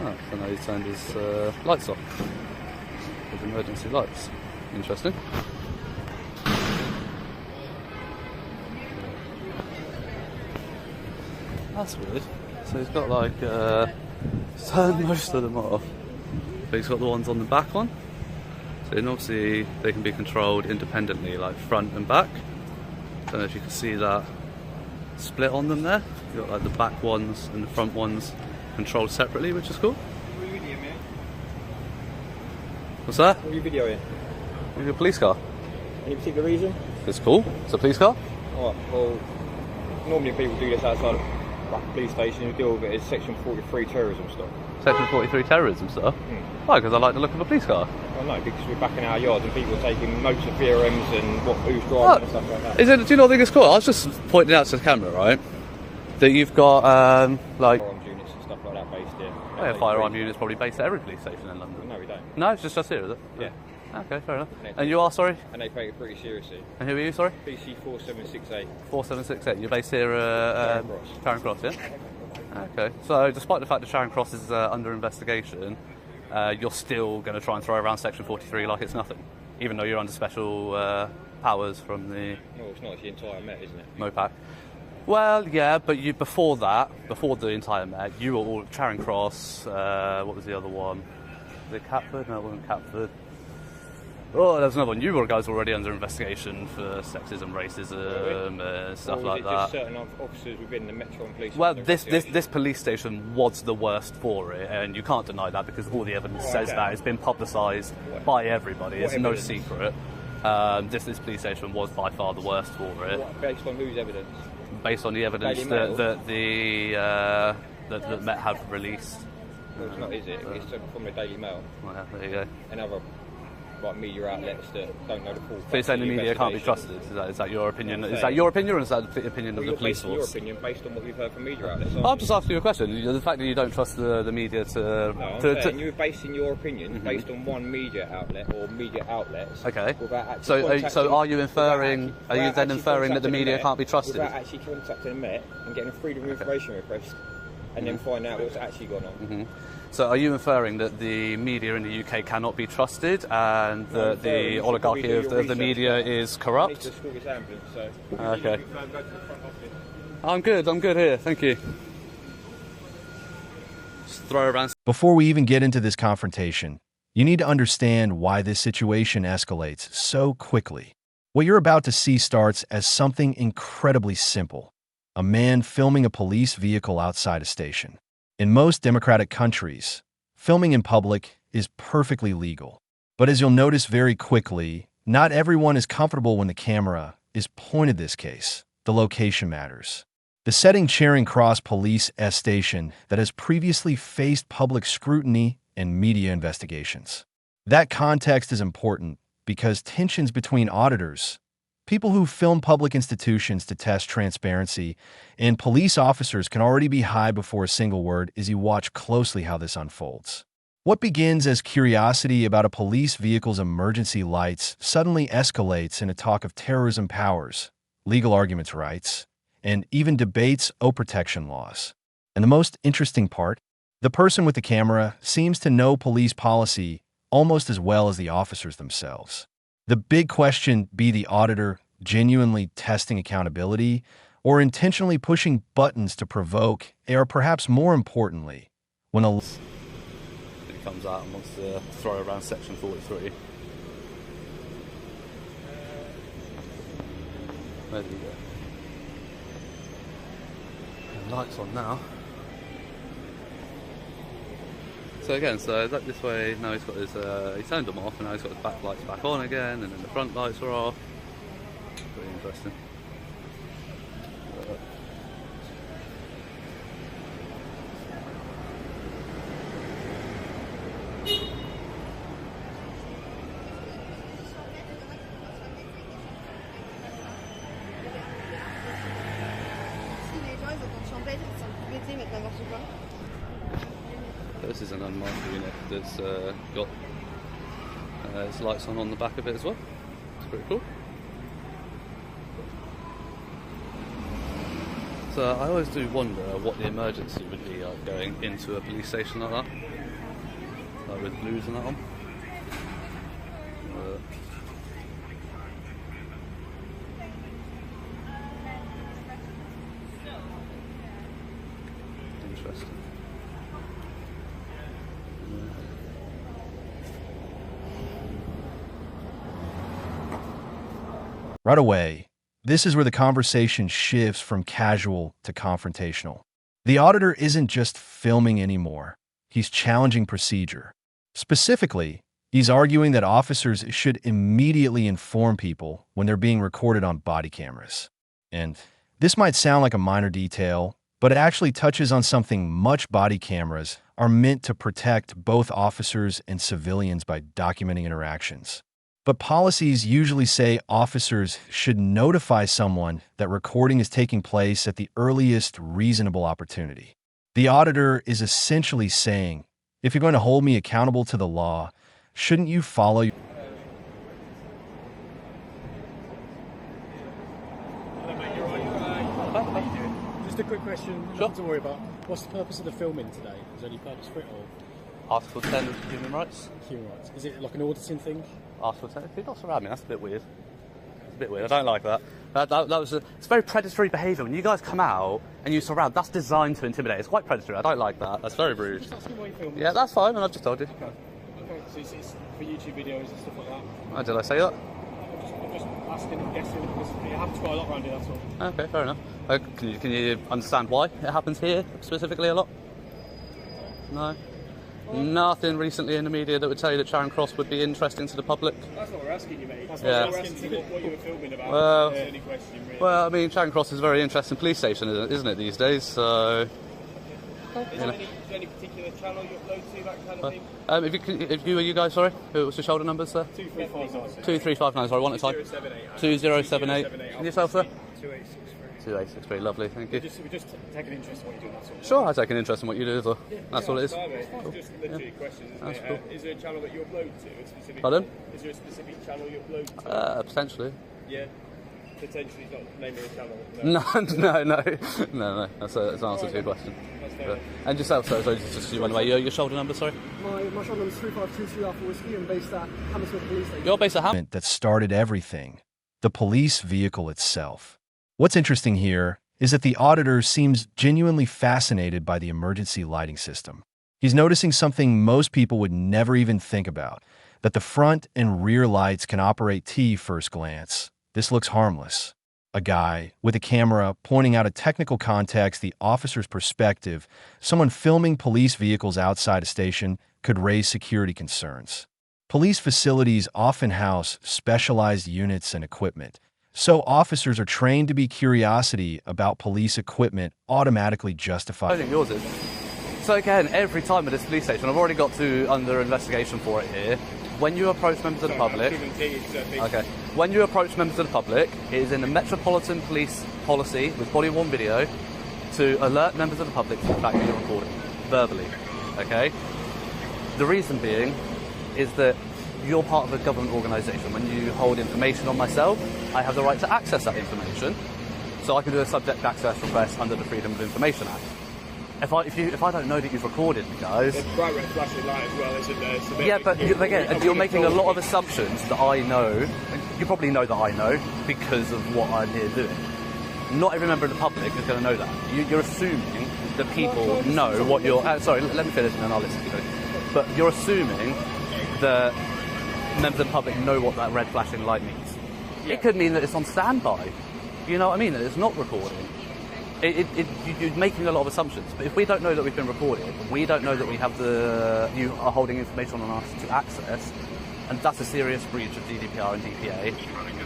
Oh, so now he's turned his lights off. His emergency lights. Interesting. That's weird. So he's got like, he's turned most of them off, but he's got the ones on the back on. So then obviously they can be controlled independently, like front and back. Don't know if you can see that split on them there. You've got like the back ones and the front ones controlled separately, which is cool. What are you videoing, mate? What's that? What are you videoing? Maybe a police car. Any particular reason? It's cool. It's a police car. Alright, well, normally people do this outside of like a police station who deal with it as Section 43 terrorism stuff. Section 43 terrorism stuff? Why? Because I like the look of a police car. Well, no, because we're back in our yard and people are taking notes of theorems and who's driving and stuff like that. Do you not think it's cool? I was just pointing out to the camera, right, that you've got like Firearms units and stuff like that based here. Oh, yeah, firearm units probably based at every police station in London. No, we don't. No, it's just us here, is it? Yeah. Okay, fair enough. And you are, sorry? And they take it pretty seriously. And who are you, sorry? BC 4768. 4768. You're based here at Charing Cross, yeah? Okay. So, despite the fact that Charing Cross is under investigation, you're still going to try and throw around Section 43 like it's nothing, even though you're under special powers from the... No, it's not. It's the entire Met, isn't it? MOPAC. Well, yeah, but you before the entire Met, you were all Charing Cross. What was the other one? Was it Catford? No, it wasn't Catford. Oh, there's another one. You guys were already under investigation for sexism, racism, stuff like that. Just certain officers within the Metro Police? Well, this police station was the worst for it, and you can't deny that because all the evidence says that. It's been publicised by everybody. It's no secret. This police station was by far the worst for it. Based on whose evidence? Based on the evidence that the Met have released. Well, it's not, is it? It's from the Daily Mail. Well, there you go. And other like media outlets that don't know the full. So you're saying the media can't be trusted? Is that your opinion? Is that your opinion, or is that the opinion of the police force? Your opinion based on what you've heard from media outlets. I'm just asking you a question. The fact that you don't trust the media to... No, I'm saying you're basing your opinion based on one media outlet or media outlets. Okay. So are you inferring? Are you then inferring that the media can't be trusted? Without actually contacting the Met and getting a freedom of information request, and then find out what's actually gone on. So are you inferring that the media in the UK cannot be trusted and that the oligarchy of the media is corrupt? Okay. I'm good here, thank you. Just throw around. Before we even get into this confrontation, you need to understand why this situation escalates so quickly. What you're about to see starts as something incredibly simple: a man filming a police vehicle outside a station. In most democratic countries, filming in public is perfectly legal. But as you'll notice very quickly, not everyone is comfortable when the camera is pointed this case. The location matters. The setting Charing Cross Police station that has previously faced public scrutiny and media investigations. That context is important because tensions between auditors, people who film public institutions to test transparency, and police officers can already be high before a single word as you watch closely how this unfolds. What begins as curiosity about a police vehicle's emergency lights suddenly escalates into talk of terrorism powers, legal arguments rights, and even debates over protection laws. And the most interesting part, the person with the camera seems to know police policy almost as well as the officers themselves. The big question be the auditor genuinely testing accountability or intentionally pushing buttons to provoke, or perhaps more importantly, when a... He comes out and wants to throw around Section 43. There you go. The lights on now. So again, so this way, now he's got his, he turned them off and now he's got his back lights back on again, and then the front lights are off. Pretty interesting. This is an unmarked unit that's got its lights on the back of it as well. It's pretty cool. So I always do wonder what the emergency would be like going into a police station like that. like with blues and that on. Interesting. Right away, this is where the conversation shifts from casual to confrontational. The auditor isn't just filming anymore. He's challenging procedure. Specifically, he's arguing that officers should immediately inform people when they're being recorded on body cameras. And this might sound like a minor detail, but it actually touches on something much. Body cameras are meant to protect both officers and civilians by documenting interactions. But policies usually say officers should notify someone that recording is taking place at the earliest reasonable opportunity. The auditor is essentially saying, if you're going to hold me accountable to the law, shouldn't you follow? Hello mate, you're right. How you doing? Just a quick question, nothing to worry about. What's the purpose of the filming today? Is there any purpose for it or? Article 10 of Human Rights. Human rights. Is it like an auditing thing? Article 10. People surround me. That's a bit weird. It's a bit weird. I don't like that. It's very predatory behaviour. When you guys come out and you surround, that's designed to intimidate. It's quite predatory. I don't like that. That's very rude. Just asking why you filming. Yeah, that's fine. I've just told you. Okay, so it's for YouTube videos and stuff like that? Oh, did I say that? I'm just asking and guessing because it happens quite a lot around here, that's all. Okay, fair enough. Can you understand why it happens here specifically a lot? No? Nothing recently in the media that would tell you that Charing Cross would be interesting to the public? That's what we're asking you, mate. That's Yeah. we're asking what you were filming about. Well, Any question, really. Well, I mean, Charing Cross is a very interesting police station, isn't it, these days? So, Is there any particular channel you upload to, that kind of thing? if you guys, sorry, what's your shoulder numbers, sir? 2359. 2359. Sorry, one at a time. 2078. And yourself, sir? 2863. 2863. Lovely, thank you. We're just taking interest in what you're doing, that's all. Sure, I take an interest in what you do as well. That's all it is. It's just literally a question, isn't That's it? cool. Is there a channel that you upload to? A specific, Pardon? Is there a specific channel you upload to? Potentially. Yeah. Potentially, not naming a channel. No. That's an answer to your question. That's fair. And yourself, sorry, just you run away. Your shoulder number, sorry? My shoulder number is 3522 Alpha Whiskey and based at Hammersmith Police Station. You're based at Ham? That started everything, the police vehicle itself. What's interesting here is that the auditor seems genuinely fascinated by the emergency lighting system. He's noticing something most people would never even think about, that the front and rear lights can operate T first glance. This looks harmless. A guy with a camera pointing out a technical context, the officer's perspective, someone filming police vehicles outside a station could raise security concerns. Police facilities often house specialized units and equipment, so officers are trained to be curiosity about police equipment automatically I justified. think yours is. So again, every time at this police station, I've already got to under investigation for it here. When you approach members of the public, when you approach members of the public, it is in the Metropolitan Police policy with body-worn video to alert members of the public to the fact that you're recording verbally. Okay. The reason being is that you're part of a government organisation. When you hold information on myself, I have the right to access that information, so I can do a subject access request under the Freedom of Information Act. If I don't know that you've recorded me, guys. There's bright red flashing light as well, isn't there? So Yeah, but again, you're making a lot of assumptions that I know. You probably know that I know because of what I'm here doing. Not every member of the public is going to know that. You're assuming that people know what you're. Sorry, let me finish and then I'll listen to you. But you're assuming that members of the public know what that red flashing light means. It could mean that it's on standby. You know what I mean? That it's not recording. You're making a lot of assumptions. But if we don't know that we've been recorded, we don't know that we have you are holding information on us to access, and that's a serious breach of GDPR and DPA.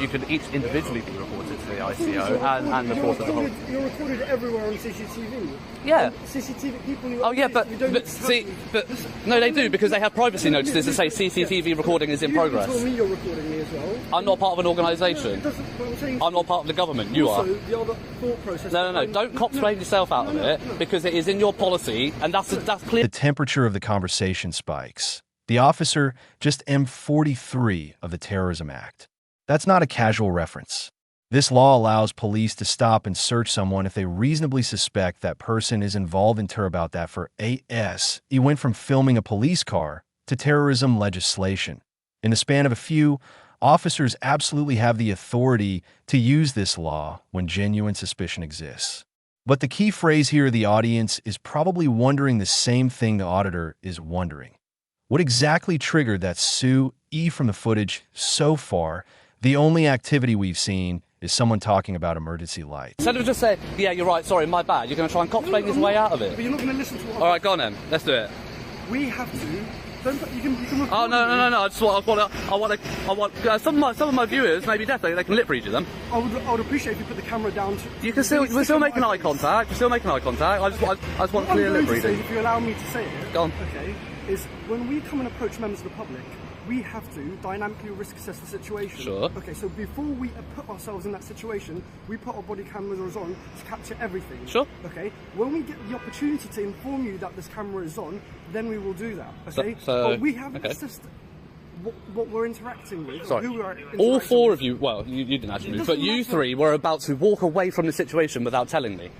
You can each individually be reported to the ICO and the force as a whole. You're recorded everywhere on CCTV. Yeah. And CCTV people. Oh yeah, but no, they do because they have privacy notices that say CCTV recording is in progress. You told me you're recording me as well. I'm not part of an organisation. I'm not part of the government. You are. Also, the other thought process. No. Don't cop-explain yourself out of it because it is in your policy, and that's clear. The temperature of the conversation spikes. The officer just M43 of the Terrorism Act. That's not a casual reference. This law allows police to stop and search someone if they reasonably suspect that person is involved in about that for AS. He went from filming a police car to terrorism legislation. In the span of a few, officers absolutely have the authority to use this law when genuine suspicion exists. But the key phrase here, the audience is probably wondering the same thing the auditor is wondering. What exactly triggered that Sue E from the footage so far? The only activity we've seen is someone talking about emergency lights. Instead of just say, yeah, you're right, sorry, my bad, you're going to try and cop-explain his way out of it. But you're not going to listen to what All right, go on then, let's do it. we have to. Don't, you can record Oh no! I just want some of my viewers, maybe definitely, they can lip read you them. I would appreciate if you put the camera down. You can still, we're still making eye contact. We're still making eye contact. I just want clear lip reading. If you allow me to say it, Go on. Okay, is when we come and approach members of the public, we have to dynamically risk assess the situation. Sure. Okay, so before we put ourselves in that situation, we put our body cameras on to capture everything. Sure. Okay, when we get the opportunity to inform you that this camera is on, then we will do that. Okay, but we haven't assessed what we're interacting with. Sorry. Who we are All four of you, well, you didn't actually move, but you three were about to walk away from the situation without telling me.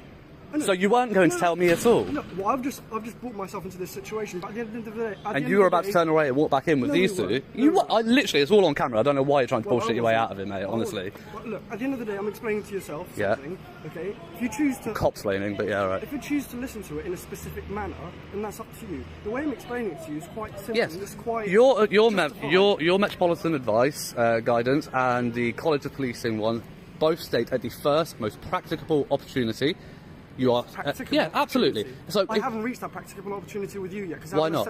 So you weren't going to tell me at all. No, well, I've just brought myself into this situation. But at the end of the day, and you were about to turn away and walk back in with these two. Literally, it's all on camera. I don't know why you're trying to bullshit your way out of it, mate. Honestly. But look, at the end of the day, I'm explaining to yourself something. Yeah. Okay. If you choose to cop-splaining, but yeah, right. If you choose to listen to it in a specific manner, then that's up to you. The way I'm explaining it to you is quite simple. Yes. It's quite Your Metropolitan Advice guidance and the College of Policing one both state at the first most practicable opportunity. You are, yeah, absolutely. So I haven't reached that practicable opportunity with you yet because why not?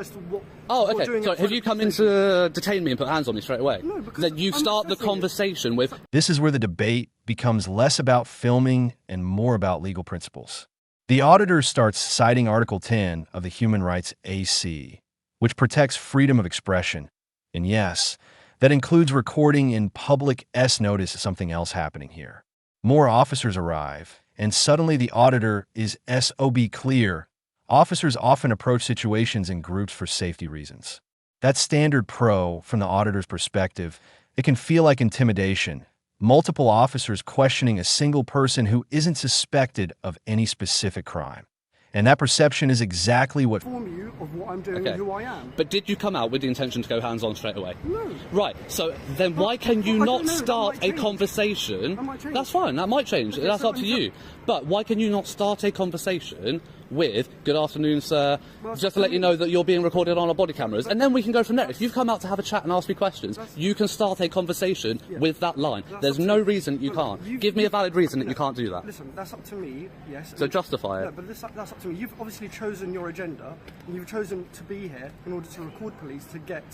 Okay. So have you come in to detain me and put hands on me straight away? No, because then you start the conversation with. This is where the debate becomes less about filming and more about legal principles. The auditor starts citing Article 10 of the Human Rights AC, which protects freedom of expression. And yes, that includes recording in public. Notice something else happening here. More officers arrive. And suddenly the auditor is SOB clear. Officers often approach situations in groups for safety reasons. That's standard pro from the auditor's perspective. It can feel like intimidation. Multiple officers questioning a single person who isn't suspected of any specific crime. And that perception is exactly what inform you of what I'm doing and who I am. But did you come out with the intention to go hands-on straight away? No. Right, so then why can you not start a conversation? That might change. That's fine, that might change. Okay, that's up to you. But why can you not start a conversation with, good afternoon, sir, just to let you know that you're being recorded on our body cameras, and then we can go from there. If you've come out to have a chat and ask me questions, you can start a conversation with that line. There's no reason you can't. Give me a valid reason that you can't do that. Listen, that's up to me, yes. So justify it. No, but that's up to me. You've obviously chosen your agenda, and you've chosen to be here in order to record police to get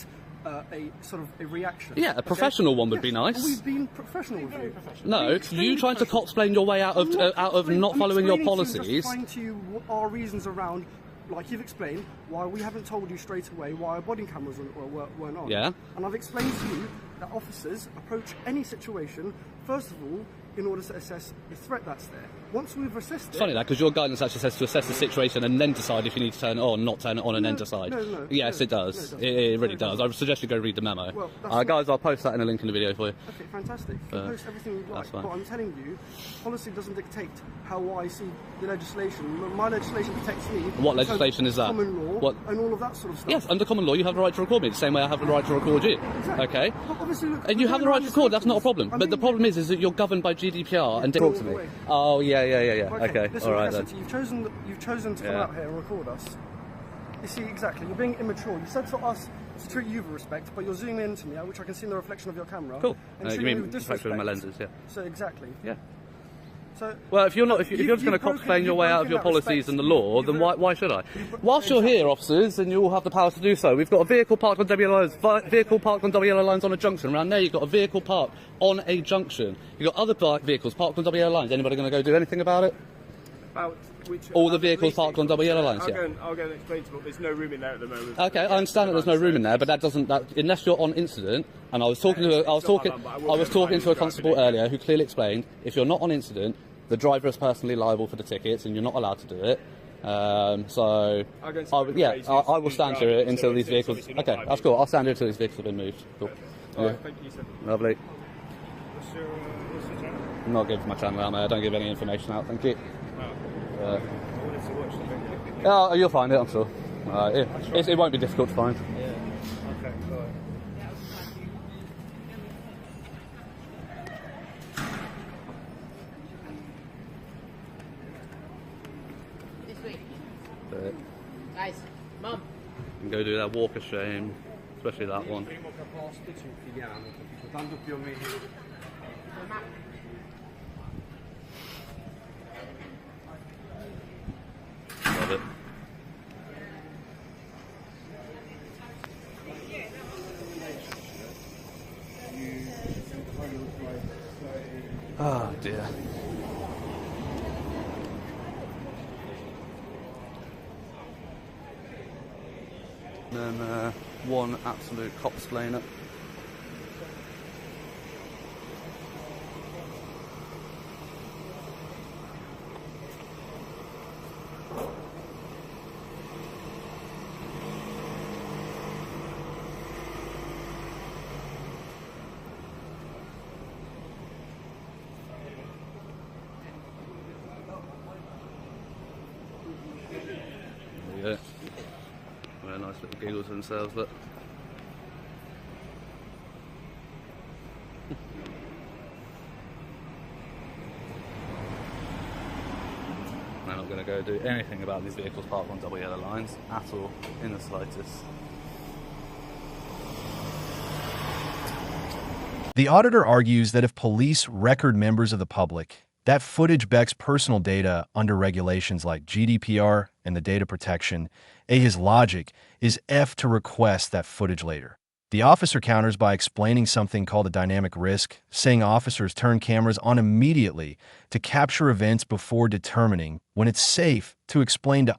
a sort of a reaction. Yeah, a professional one would be nice. We've been professional with you. No, you trying to cop-explain your way out of not following your policies. I'm explaining to you what our reasons around, like you've explained, why we haven't told you straight away why our body cameras weren't on. Yeah. And I've explained to you that officers approach any situation, first of all, in order to assess the threat that's there. Once we've assessed it's funny that, because your guidance actually says to assess the situation and then decide if you need to turn it on, not turn it on, and then decide. Yes, it does. It really does. I would suggest you go read the memo. Well, guys, I'll post that in a link in the video for you. Okay, fantastic. You can post everything you like. But I'm telling you, policy doesn't dictate how I see the legislation. My legislation protects me. What legislation is that? Common law and all of that sort of stuff. Yes, under common law, you have the right to record me the same way I have the right to record you. Exactly. Okay. But obviously, look, and you have the right to record. That's not a problem. But the problem is that you're governed by GDPR and talk to me. Oh yeah. Okay. Listen, all right then. You've chosen to come out here and record us. You see, exactly. You're being immature. You said to us to treat you with respect, but you're zooming into me, which I can see in the reflection of your camera. Cool. And you mean reflection of my lenses? Yeah. So exactly. Yeah. So, well, if you're just going to cop-explain your way out of your policies and the law, then why should I? Whilst you're here, officers, and you all have the power to do so, we've got a vehicle parked on double yellow lines on a junction. Around there, you've got a vehicle parked on a junction. You've got other vehicles parked on double yellow lines. Anybody going to go do anything about it? All the vehicles parked on double yellow lines. I'll go and explain to them. There's no room in there at the moment. Okay, I understand that there's no room in there, but that doesn't. Unless you're on incident, and I was talking to a constable earlier who clearly explained if you're not on incident, the driver is personally liable for the tickets, and you're not allowed to do it. I will stand here until these vehicles. Okay, that's cool. I'll stand here until these vehicles have been moved. Cool. Thank you, sir. Lovely. What's your channel? I'm not giving my channel out, mate. I don't give any information out. Thank you. I wanted to watch the video. Oh, you'll find it, I'm sure. It won't be difficult to find. Yeah. But Guys, Mum. you can go do that walk of shame, especially that one. Love it. Oh dear. And then one absolute cop-splainer. There you go. Very nice little giggle to themselves, look. They're not going to go do anything about these vehicles parked on double yellow lines at all, in the slightest. The auditor argues that if police record members of the public, that footage Beck's personal data under regulations like GDPR and the data protection, his logic is F to request that footage later. The officer counters by explaining something called a dynamic risk, saying officers turn cameras on immediately to capture events before determining when it's safe to explain to